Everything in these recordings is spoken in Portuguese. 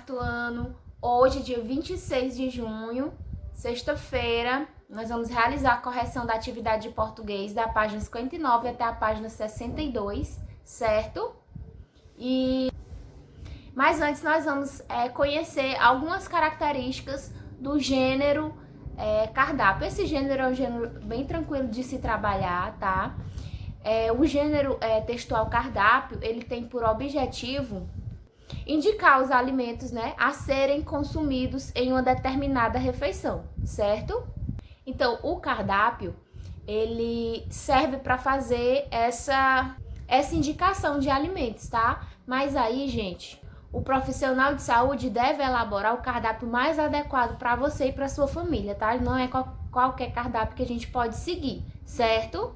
quarto ano. Hoje, dia 26 de junho, sexta-feira, nós vamos realizar a correção da atividade de português da página 59 até a página 62, certo? Mas antes nós vamos conhecer algumas características do gênero cardápio. Esse gênero é um gênero bem tranquilo de se trabalhar, tá? O gênero textual cardápio, ele tem por objetivo indicar os alimentos, né, a serem consumidos em uma determinada refeição, certo? Então, o cardápio, ele serve para fazer essa indicação de alimentos, tá? Mas aí, gente, o profissional de saúde deve elaborar o cardápio mais adequado para você e para sua família, tá? Não é qualquer cardápio que a gente pode seguir, certo?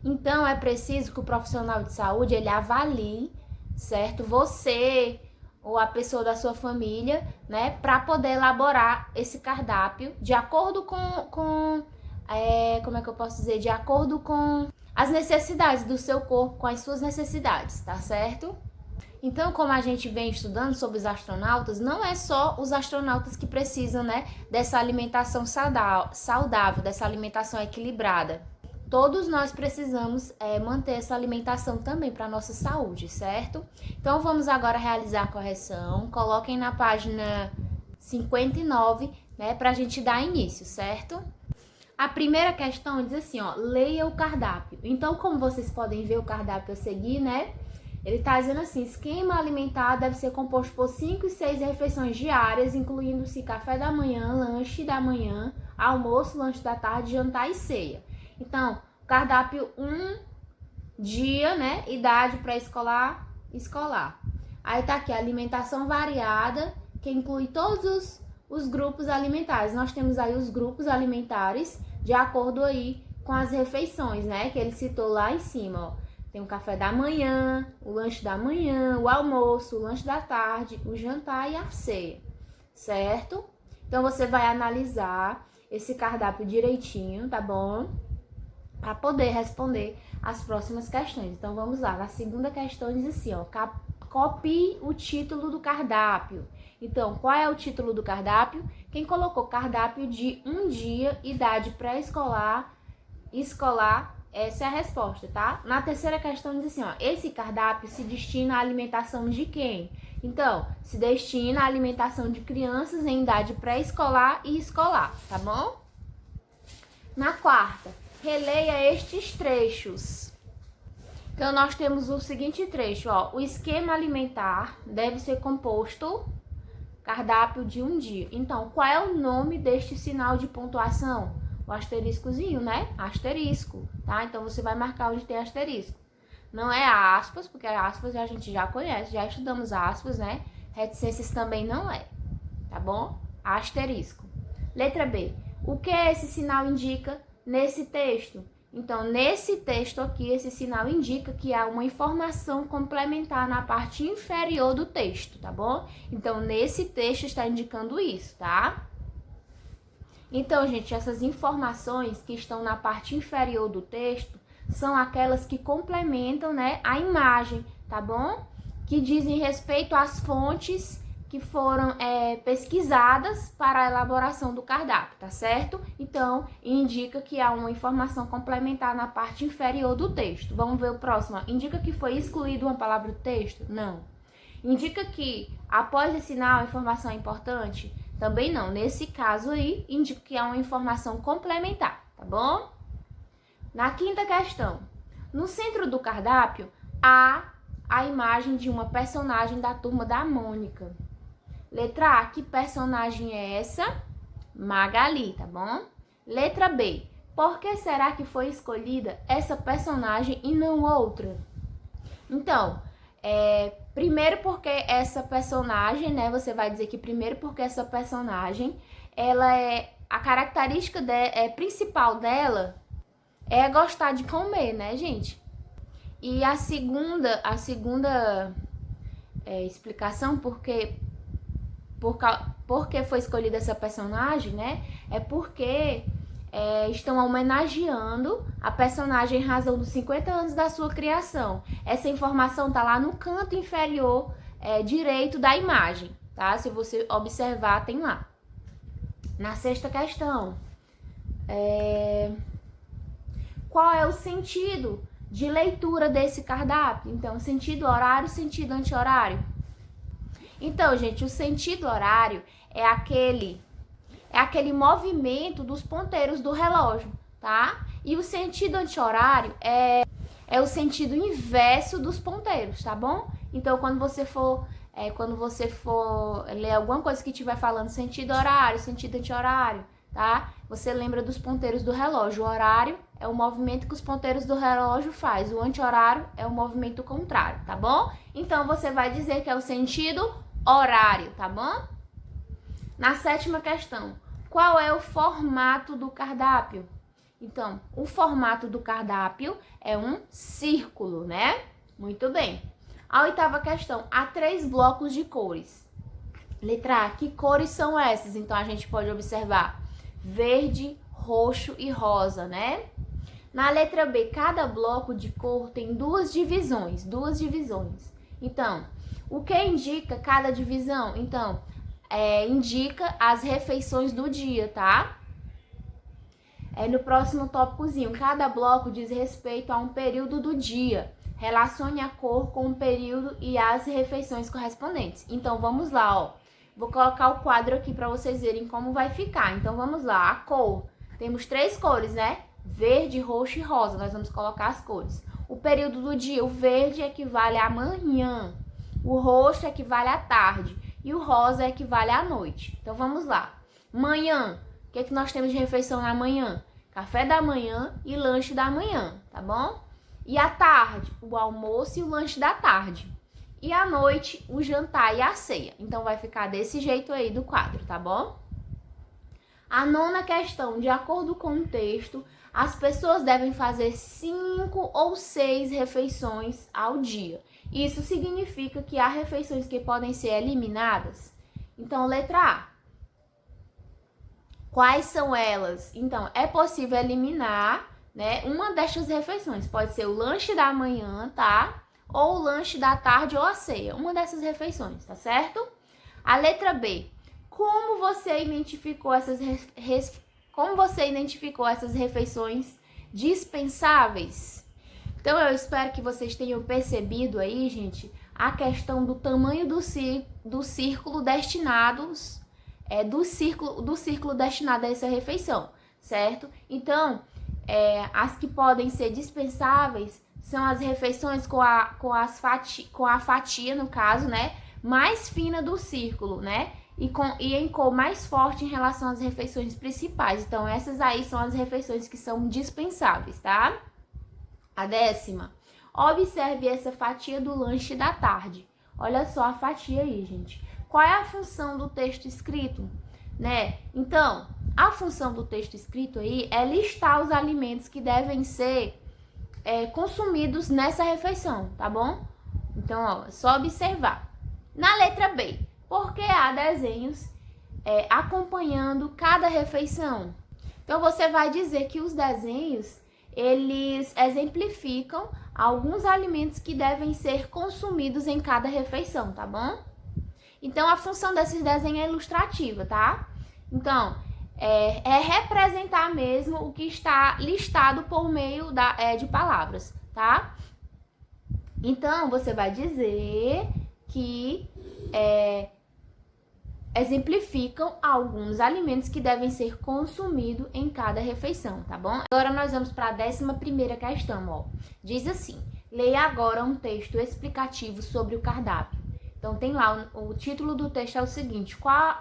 Então, é preciso que o profissional de saúde, ele avalie, certo? Você ou a pessoa da sua família, né? Para poder elaborar esse cardápio de acordo com de acordo com as necessidades do seu corpo, com as suas necessidades, tá certo? Então, como a gente vem estudando sobre os astronautas, não é só os astronautas que precisam, né, dessa alimentação saudável, dessa alimentação equilibrada. Todos nós precisamos manter essa alimentação também para a nossa saúde, certo? Então, vamos agora realizar a correção. Coloquem na página 59, né, para a gente dar início, certo? A primeira questão diz assim, ó, leia o cardápio. Então, como vocês podem ver o cardápio a seguir, né? Ele está dizendo assim, esquema alimentar deve ser composto por 5 e 6 refeições diárias, incluindo-se café da manhã, lanche da manhã, almoço, lanche da tarde, jantar e ceia. Então, cardápio 1, dia, né? Idade pré-escolar, escolar. Aí tá aqui, alimentação variada, que inclui todos os grupos alimentares. Nós temos aí os grupos alimentares de acordo aí com as refeições, né? Que ele citou lá em cima, ó. Tem o café da manhã, o lanche da manhã, o almoço, o lanche da tarde, o jantar e a ceia, certo? Então, você vai analisar esse cardápio direitinho, tá bom? Para poder responder as próximas questões. Então, vamos lá. Na segunda questão diz assim, ó, copie o título do cardápio. Então, qual é o título do cardápio? Quem colocou cardápio de um dia, idade pré-escolar, escolar, essa é a resposta, tá? Na terceira questão diz assim, ó, esse cardápio se destina à alimentação de quem? Então, se destina à alimentação de crianças em idade pré-escolar e escolar, tá bom? Na quarta, releia estes trechos. Então, nós temos o seguinte trecho, ó, o esquema alimentar deve ser composto, cardápio de um dia. Então, qual é o nome deste sinal de pontuação? O asteriscozinho, né? Asterisco, tá? Então, você vai marcar onde tem asterisco. Não é aspas, porque aspas a gente já conhece, já estudamos aspas, né? Reticências também não é, tá bom? Asterisco. Letra B. O que esse sinal indica nesse texto? Então, nesse texto aqui, esse sinal indica que há uma informação complementar na parte inferior do texto, tá bom? Então, nesse texto está indicando isso, tá? Então, gente, essas informações que estão na parte inferior do texto são aquelas que complementam, né, a imagem, tá bom? Que dizem respeito às fontes que foram pesquisadas para a elaboração do cardápio, tá certo? Então, indica que há uma informação complementar na parte inferior do texto. Vamos ver o próximo. Indica que foi excluída uma palavra do texto? Não. Indica que, após esse sinal, a informação é importante? Também não. Nesse caso aí, indica que há uma informação complementar, tá bom? Na quinta questão, no centro do cardápio, há a imagem de uma personagem da Turma da Mônica. Letra A, que personagem é essa? Magali, tá bom? Letra B, por que será que foi escolhida essa personagem e não outra? Então, primeiro porque essa personagem, né? Você vai dizer que primeiro porque essa personagem, ela a característica principal dela é gostar de comer, né, gente? E a segunda explicação porque foi escolhida essa personagem, né? É porque estão homenageando a personagem em razão dos 50 anos da sua criação. Essa informação tá lá no canto inferior direito da imagem, tá? Se você observar, tem lá. Na sexta questão, qual é o sentido de leitura desse cardápio? Então, sentido horário, sentido anti-horário. Então, gente, o sentido horário é aquele movimento dos ponteiros do relógio, tá? E o sentido anti-horário é o sentido inverso dos ponteiros, tá bom? Então, quando você for ler alguma coisa que estiver falando sentido horário, sentido anti-horário, tá? Você lembra dos ponteiros do relógio. O horário é o movimento que os ponteiros do relógio faz. O anti-horário é o movimento contrário, tá bom? Então, você vai dizer que é o sentido horário, tá bom? Na sétima questão, qual é o formato do cardápio? Então, o formato do cardápio é um círculo, né? Muito bem. A oitava questão, há 3 blocos de cores. Letra A, que cores são essas? Então, a gente pode observar verde, roxo e rosa, né? Na letra B, cada bloco de cor tem duas divisões. Então, o que indica cada divisão? Então, indica as refeições do dia, tá? No próximo tópicozinho, cada bloco diz respeito a um período do dia. Relacione a cor com o período e as refeições correspondentes. Então, vamos lá, ó. Vou colocar o quadro aqui para vocês verem como vai ficar. Então, vamos lá. A cor. Temos 3 cores, né? Verde, roxo e rosa. Nós vamos colocar as cores. O período do dia. O verde equivale à manhã. O roxo equivale à tarde. E o rosa equivale à noite. Então, vamos lá. Manhã. O que nós temos de refeição na manhã? Café da manhã e lanche da manhã, tá bom? E à tarde, o almoço e o lanche da tarde. E à noite, o jantar e a ceia. Então, vai ficar desse jeito aí do quadro, tá bom? A nona questão, de acordo com o texto, as pessoas devem fazer 5 ou 6 refeições ao dia. Isso significa que há refeições que podem ser eliminadas. Então, letra A. Quais são elas? Então, é possível eliminar, né, uma destas refeições. Pode ser o lanche da manhã, tá? Ou o lanche da tarde ou a ceia. Uma dessas refeições, tá certo? A letra B. Como você identificou essas refeições dispensáveis? Então, eu espero que vocês tenham percebido aí, gente, a questão do tamanho do círculo destinados, do círculo destinado a essa refeição, certo? Então, as que podem ser dispensáveis são as refeições com a fatia, no caso, né, mais fina do círculo, né? E em cor mais forte em relação às refeições principais. Então, essas aí são as refeições que são dispensáveis, tá? A 10ª. Observe essa fatia do lanche da tarde. Olha só a fatia aí, gente. Qual é a função do texto escrito, né? Então, a função do texto escrito aí é listar os alimentos que devem ser consumidos nessa refeição, tá bom? Então, ó, é só observar. Na letra B, por que há desenhos acompanhando cada refeição? Então, você vai dizer que os desenhos, eles exemplificam alguns alimentos que devem ser consumidos em cada refeição, tá bom? Então, a função desses desenhos é ilustrativa, tá? Então, é representar mesmo o que está listado por meio de palavras, tá? Então, você vai dizer que exemplificam alguns alimentos que devem ser consumidos em cada refeição, tá bom? Agora nós vamos para a 11ª questão, ó. Diz assim: leia agora um texto explicativo sobre o cardápio. Então tem lá, o título do texto é o seguinte: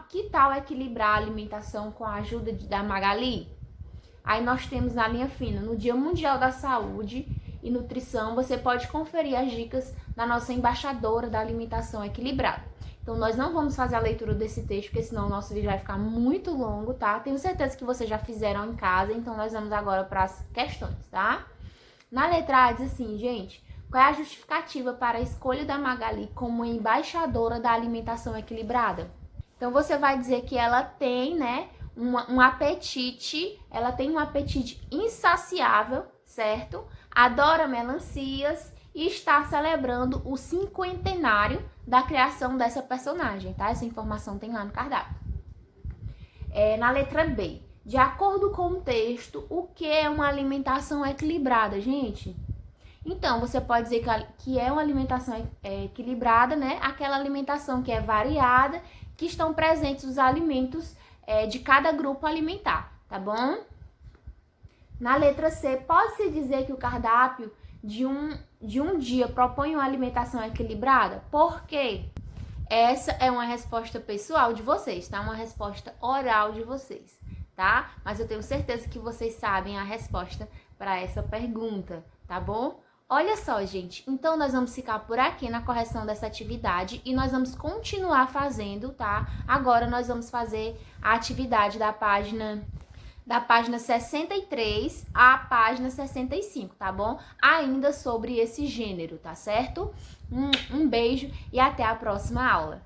que tal equilibrar a alimentação com a ajuda da Magali? Aí nós temos na linha fina: no Dia Mundial da Saúde e Nutrição, você pode conferir as dicas da nossa embaixadora da alimentação equilibrada. Então, nós não vamos fazer a leitura desse texto, porque senão o nosso vídeo vai ficar muito longo, tá? Tenho certeza que vocês já fizeram em casa, então nós vamos agora para as questões, tá? Na letra A diz assim, gente: qual é a justificativa para a escolha da Magali como embaixadora da alimentação equilibrada? Então, você vai dizer que ela tem, né, um apetite insaciável, certo? Adora melancias e está celebrando o 50º da criação dessa personagem, tá? Essa informação tem lá no cardápio. Na letra B, de acordo com o texto, o que é uma alimentação equilibrada, gente? Então, você pode dizer que é uma alimentação equilibrada, né? Aquela alimentação que é variada, que estão presentes os alimentos de cada grupo alimentar, tá bom? Na letra C, pode-se dizer que o cardápio de um dia propõe uma alimentação equilibrada? Por quê? Essa é uma resposta pessoal de vocês, tá? Uma resposta oral de vocês, tá? Mas eu tenho certeza que vocês sabem a resposta para essa pergunta, tá bom? Olha só, gente, então nós vamos ficar por aqui na correção dessa atividade e nós vamos continuar fazendo, tá? Agora nós vamos fazer a atividade da página 63 à página 65, tá bom? Ainda sobre esse gênero, tá certo? Um beijo e até a próxima aula.